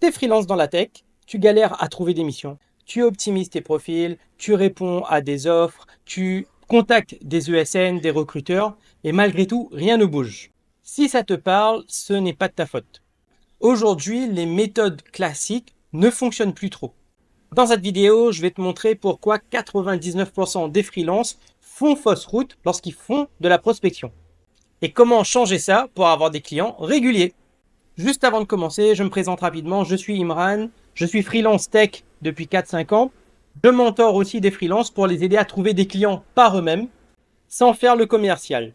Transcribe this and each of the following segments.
T'es freelance dans la tech, tu galères à trouver des missions, tu optimises tes profils, tu réponds à des offres, tu contactes des ESN, des recruteurs, et malgré tout, rien ne bouge. Si ça te parle, ce n'est pas de ta faute. Aujourd'hui, les méthodes classiques ne fonctionnent plus trop. Dans cette vidéo, je vais te montrer pourquoi 99% des freelances font fausse route lorsqu'ils font de la prospection. Et comment changer ça pour avoir des clients réguliers. Juste avant de commencer, je me présente rapidement, je suis Imran, je suis freelance tech depuis 4-5 ans. Je mentor aussi des freelances pour les aider à trouver des clients par eux-mêmes, sans faire le commercial.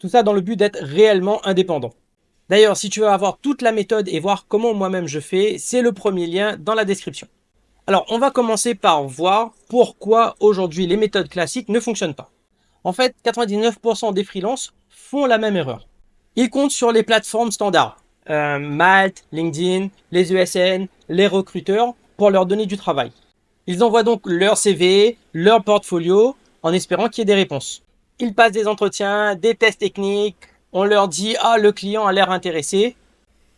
Tout ça dans le but d'être réellement indépendant. D'ailleurs, si tu veux avoir toute la méthode et voir comment moi-même je fais, c'est le premier lien dans la description. Alors, on va commencer par voir pourquoi aujourd'hui les méthodes classiques ne fonctionnent pas. En fait, 99% des freelances font la même erreur. Ils comptent sur les plateformes standards. Malte, LinkedIn, les ESN, les recruteurs pour leur donner du travail. Ils envoient donc leur CV, leur portfolio en espérant qu'il y ait des réponses. Ils passent des entretiens, des tests techniques, on leur dit « Ah, le client a l'air intéressé »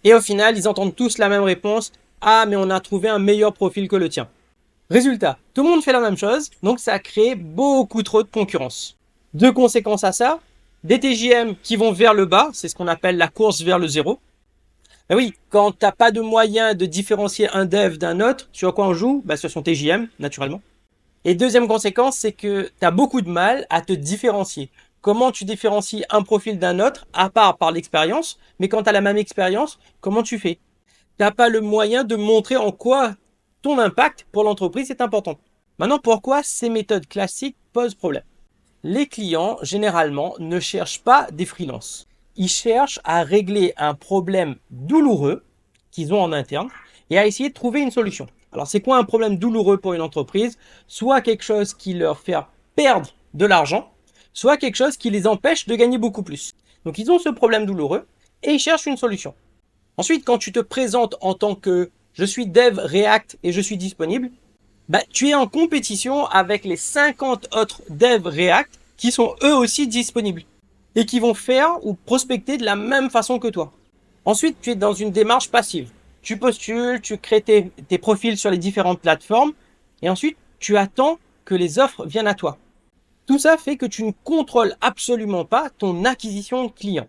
et au final, ils entendent tous la même réponse « Ah, mais on a trouvé un meilleur profil que le tien ». Résultat, tout le monde fait la même chose, donc ça crée beaucoup trop de concurrence. Deux conséquences à ça, des TJM qui vont vers le bas, c'est ce qu'on appelle la course vers le zéro. Ben oui, quand t'as pas de moyen de différencier un dev d'un autre, sur quoi on joue? Sur son TJM, naturellement. Et deuxième conséquence, c'est que t'as beaucoup de mal à te différencier. Comment tu différencies un profil d'un autre, à part par l'expérience, mais quand t'as la même expérience, comment tu fais? T'as pas le moyen de montrer en quoi ton impact pour l'entreprise est important. Maintenant, pourquoi ces méthodes classiques posent problème? Les clients, généralement, ne cherchent pas des freelances. Ils cherchent à régler un problème douloureux qu'ils ont en interne et à essayer de trouver une solution. Alors, c'est quoi un problème douloureux pour une entreprise? Soit quelque chose qui leur fait perdre de l'argent, soit quelque chose qui les empêche de gagner beaucoup plus. Donc, ils ont ce problème douloureux et ils cherchent une solution. Ensuite, quand tu te présentes en tant que je suis dev React et je suis disponible, tu es en compétition avec les 50 autres devs React qui sont eux aussi disponibles et qui vont faire ou prospecter de la même façon que toi. Ensuite, tu es dans une démarche passive. Tu postules, tu crées tes profils sur les différentes plateformes et ensuite, tu attends que les offres viennent à toi. Tout ça fait que tu ne contrôles absolument pas ton acquisition de clients.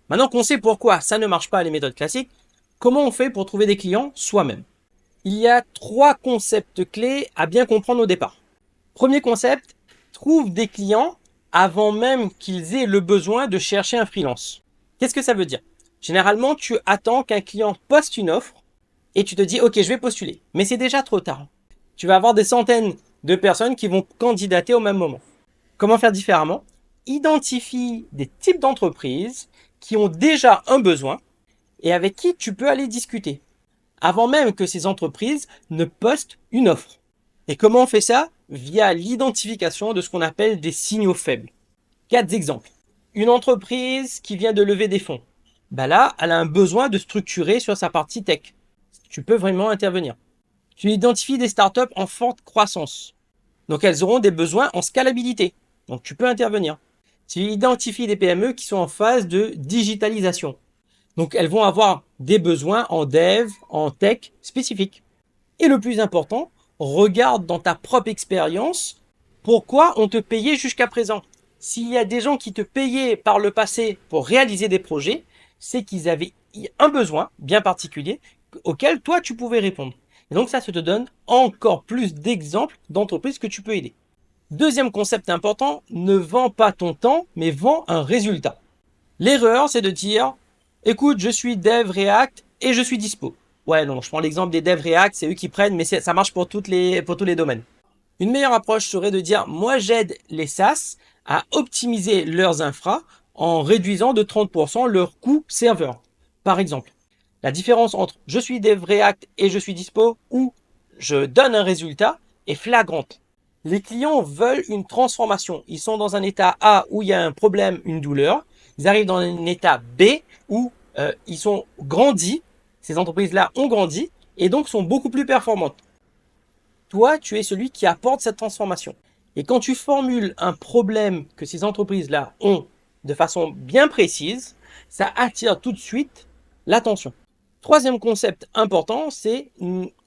Maintenant qu'on sait pourquoi ça ne marche pas les méthodes classiques, comment on fait pour trouver des clients soi-même? Il y a 3 concepts clés à bien comprendre au départ. Premier concept, trouve des clients avant même qu'ils aient le besoin de chercher un freelance. Qu'est-ce que ça veut dire? Généralement, tu attends qu'un client poste une offre et tu te dis « Ok, je vais postuler ». Mais c'est déjà trop tard. Tu vas avoir des centaines de personnes qui vont candidater au même moment. Comment faire différemment? Identifie des types d'entreprises qui ont déjà un besoin et avec qui tu peux aller discuter avant même que ces entreprises ne postent une offre. Et comment on fait ça? Via l'identification de ce qu'on appelle des signaux faibles. 4 exemples. Une entreprise qui vient de lever des fonds. Là, elle a un besoin de structurer sur sa partie tech. Tu peux vraiment intervenir. Tu identifies des startups en forte croissance. Donc, elles auront des besoins en scalabilité. Donc, tu peux intervenir. Tu identifies des PME qui sont en phase de digitalisation. Donc, elles vont avoir des besoins en dev, en tech spécifiques. Et le plus important, regarde dans ta propre expérience pourquoi on te payait jusqu'à présent. S'il y a des gens qui te payaient par le passé pour réaliser des projets, c'est qu'ils avaient un besoin bien particulier auquel toi tu pouvais répondre. Et donc ça te donne encore plus d'exemples d'entreprises que tu peux aider. Deuxième concept important, ne vends pas ton temps, mais vends un résultat. L'erreur, c'est de dire écoute, je suis dev React et je suis dispo. Ouais, non, je prends l'exemple des devs React, c'est eux qui prennent, mais ça marche pour tous les domaines. Une meilleure approche serait de dire, moi j'aide les SaaS à optimiser leurs infras en réduisant de 30% leur coût serveur. Par exemple, la différence entre je suis dev React et je suis dispo ou je donne un résultat est flagrante. Les clients veulent une transformation. Ils sont dans un état A où il y a un problème, une douleur. Ils arrivent dans un état B où ils sont grandis, ces entreprises-là ont grandi et donc sont beaucoup plus performantes. Toi, tu es celui qui apporte cette transformation. Et quand tu formules un problème que ces entreprises-là ont de façon bien précise, ça attire tout de suite l'attention. Troisième concept important, c'est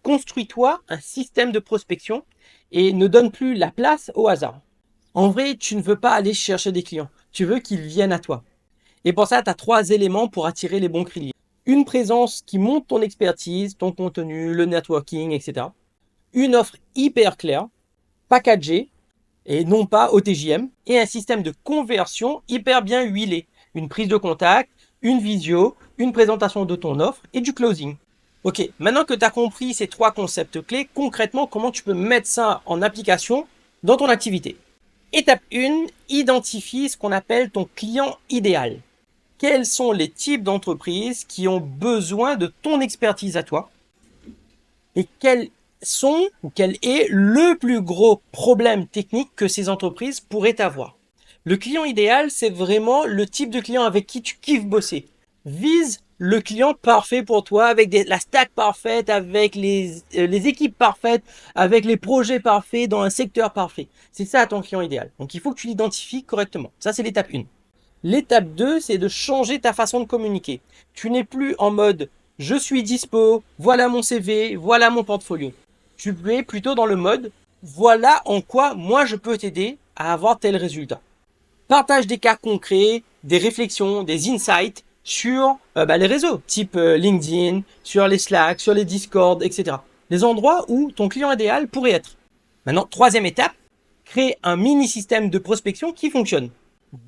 construis-toi un système de prospection et ne donne plus la place au hasard. En vrai, tu ne veux pas aller chercher des clients, tu veux qu'ils viennent à toi. Et pour ça, tu as 3 éléments pour attirer les bons clients. Une présence qui montre ton expertise, ton contenu, le networking, etc. Une offre hyper claire, packagée, et non pas au TJM, et un système de conversion hyper bien huilé. Une prise de contact, une visio, une présentation de ton offre et du closing. Ok, maintenant que tu as compris ces 3 concepts clés, concrètement, comment tu peux mettre ça en application dans ton activité. Étape 1, identifie ce qu'on appelle ton client idéal. Quels sont les types d'entreprises qui ont besoin de ton expertise à toi et quel est le plus gros problème technique que ces entreprises pourraient avoir. Le client idéal, c'est vraiment le type de client avec qui tu kiffes bosser. Vise le client parfait pour toi, avec la stack parfaite, avec les équipes parfaites, avec les projets parfaits, dans un secteur parfait. C'est ça ton client idéal. Donc il faut que tu l'identifies correctement. Ça, c'est l'étape 1. L'étape 2, c'est de changer ta façon de communiquer. Tu n'es plus en mode « je suis dispo, voilà mon CV, voilà mon portfolio ». Tu es plutôt dans le mode « voilà en quoi moi je peux t'aider à avoir tel résultat ». Partage des cas concrets, des réflexions, des insights sur les réseaux, type LinkedIn, sur les Slack, sur les Discord, etc. Les endroits où ton client idéal pourrait être. Maintenant, troisième étape, crée un mini-système de prospection qui fonctionne.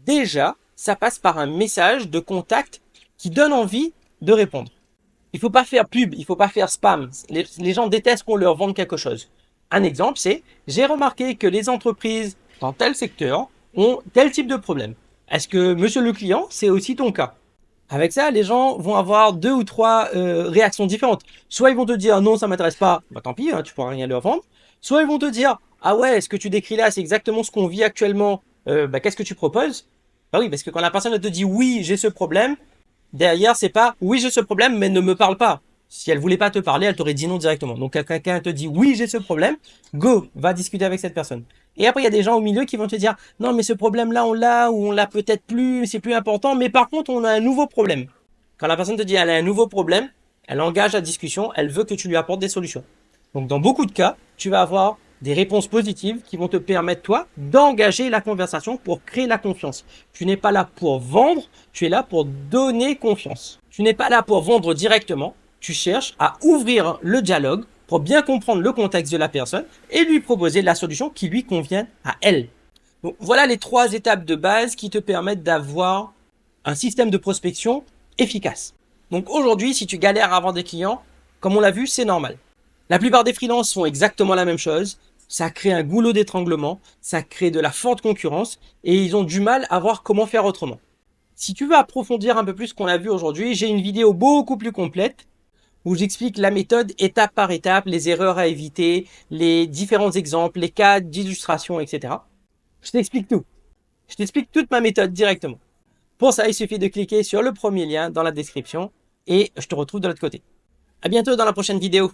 Déjà, ça passe par un message de contact qui donne envie de répondre. Il faut pas faire pub, il faut pas faire spam. Les gens détestent qu'on leur vende quelque chose. Un exemple, c'est « j'ai remarqué que les entreprises dans tel secteur ont tel type de problème. Est-ce que, monsieur le client, c'est aussi ton cas ?» Avec ça, les gens vont avoir 2 ou 3 réactions différentes. Soit ils vont te dire « non, ça m'intéresse pas », bah tant pis, hein, tu pourras rien leur vendre. Soit ils vont te dire « ah ouais, ce que tu décris là, c'est exactement ce qu'on vit actuellement, qu'est-ce que tu proposes ?» Bah oui, parce que quand la personne te dit « oui, j'ai ce problème », derrière, c'est pas « oui, j'ai ce problème, mais ne me parle pas ». Si elle voulait pas te parler, elle t'aurait dit non directement. Donc, quand quelqu'un te dit « oui, j'ai ce problème », go, va discuter avec cette personne. Et après, il y a des gens au milieu qui vont te dire « non, mais ce problème-là, on l'a, ou on l'a peut-être plus, c'est plus important, mais par contre, on a un nouveau problème. » Quand la personne te dit « elle a un nouveau problème », elle engage la discussion, elle veut que tu lui apportes des solutions. Donc, dans beaucoup de cas, tu vas avoir des réponses positives qui vont te permettre, toi, d'engager la conversation pour créer la confiance. Tu n'es pas là pour vendre, tu es là pour donner confiance. Tu n'es pas là pour vendre directement, tu cherches à ouvrir le dialogue pour bien comprendre le contexte de la personne et lui proposer la solution qui lui convient à elle. Donc, voilà les 3 étapes de base qui te permettent d'avoir un système de prospection efficace. Donc aujourd'hui, si tu galères à avoir des clients, comme on l'a vu, c'est normal. La plupart des freelances font exactement la même chose. Ça crée un goulot d'étranglement, ça crée de la forte concurrence et ils ont du mal à voir comment faire autrement. Si tu veux approfondir un peu plus ce qu'on a vu aujourd'hui, j'ai une vidéo beaucoup plus complète où j'explique la méthode étape par étape, les erreurs à éviter, les différents exemples, les cas d'illustration, etc. Je t'explique tout. Je t'explique toute ma méthode directement. Pour ça, il suffit de cliquer sur le premier lien dans la description et je te retrouve de l'autre côté. À bientôt dans la prochaine vidéo.